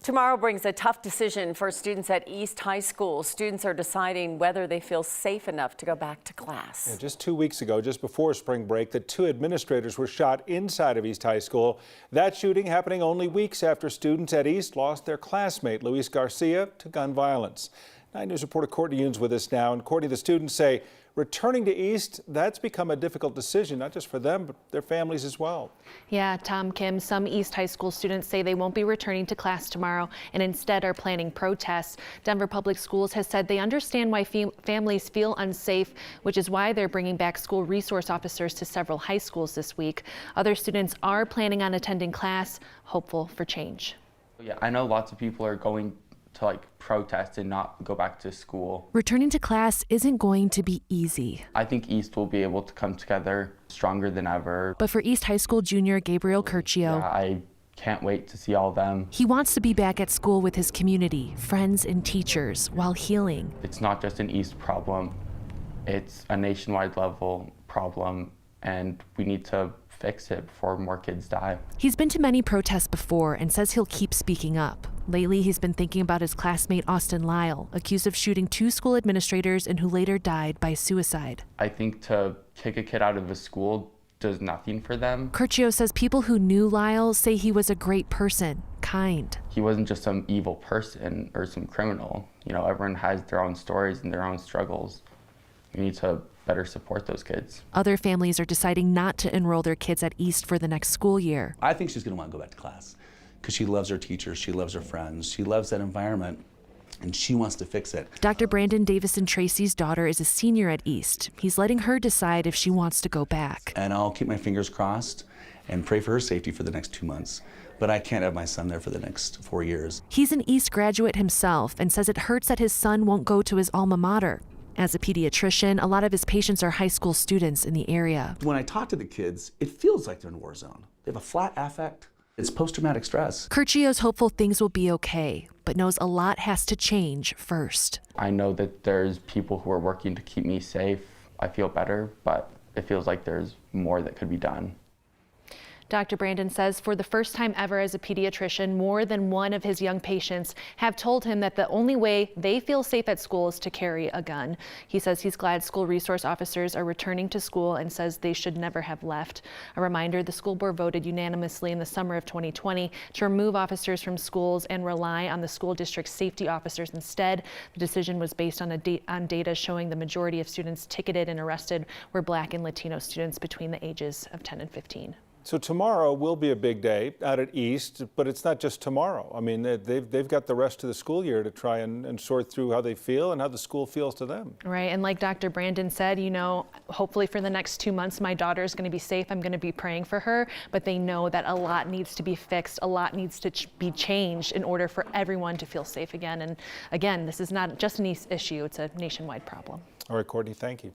Tomorrow brings a tough decision for students at East High School. Students are deciding whether they feel safe enough to go back to class. Yeah, just 2 weeks ago, just before spring break, the two administrators were shot inside of East High School. That shooting happening only weeks after students at East lost their classmate, Luis Garcia, to gun violence. 9 News reporter Courtney Yoons with us now. And Courtney, the students say returning to East, that's become a difficult decision, not just for them, but their families as well. Yeah, Tom, Kim, some East High School students say they won't be returning to class tomorrow and instead are planning protests. Denver Public Schools has said they understand why families feel unsafe, which is why they're bringing back school resource officers to several high schools this week. Other students are planning on attending class, hopeful for change. Yeah, I know lots of people are going to protest and not go back to school. Returning to class isn't going to be easy. I think East will be able to come together stronger than ever. But for East High School junior Gabriel Curcio, I can't wait to see all of them. He wants to be back at school with his community, friends and teachers while healing. It's not just an East problem, it's a nationwide level problem, and we need to fix it before more kids die. He's been to many protests before and says he'll keep speaking up. Lately, he's been thinking about his classmate Austin Lyle, accused of shooting 2 school administrators and who later died by suicide. I think to kick a kid out of a school does nothing for them. Curcio says people who knew Lyle say he was a great person, kind. He wasn't just some evil person or some criminal. You know, everyone has their own stories and their own struggles. We need to better support those kids. Other families are deciding not to enroll their kids at East for the next school year. I think she's going to want to go back to class because she loves her teachers, she loves her friends, she loves that environment, and she wants to fix it. Dr. Brandon Davison Tracy's daughter is a senior at East. He's letting her decide if she wants to go back. And I'll keep my fingers crossed and pray for her safety for the next 2 months. But I can't have my son there for the next 4 years. He's an East graduate himself and says it hurts that his son won't go to his alma mater. As a pediatrician, a lot of his patients are high school students in the area. When I talk to the kids, it feels like they're in a war zone. They have a flat affect. It's post-traumatic stress. Curcio's hopeful things will be okay, but knows a lot has to change first. I know that there's people who are working to keep me safe. I feel better, but it feels like there's more that could be done. Dr. Brandon says for the first time ever as a pediatrician, more than one of his young patients have told him that the only way they feel safe at school is to carry a gun. He says he's glad school resource officers are returning to school and says they should never have left. A reminder, the school board voted unanimously in the summer of 2020 to remove officers from schools and rely on the school district's safety officers instead. The decision was based on data showing the majority of students ticketed and arrested were Black and Latino students between the ages of 10 and 15. So tomorrow will be a big day out at East, but it's not just tomorrow. I mean, they've got the rest of the school year to try and sort through how they feel and how the school feels to them. Right, and like Dr. Brandon said, you know, hopefully for the next 2 months, my daughter is going to be safe. I'm going to be praying for her, but they know that a lot needs to be fixed. A lot needs to be changed in order for everyone to feel safe again. And again, this is not just an East issue. It's a nationwide problem. All right, Courtney, thank you.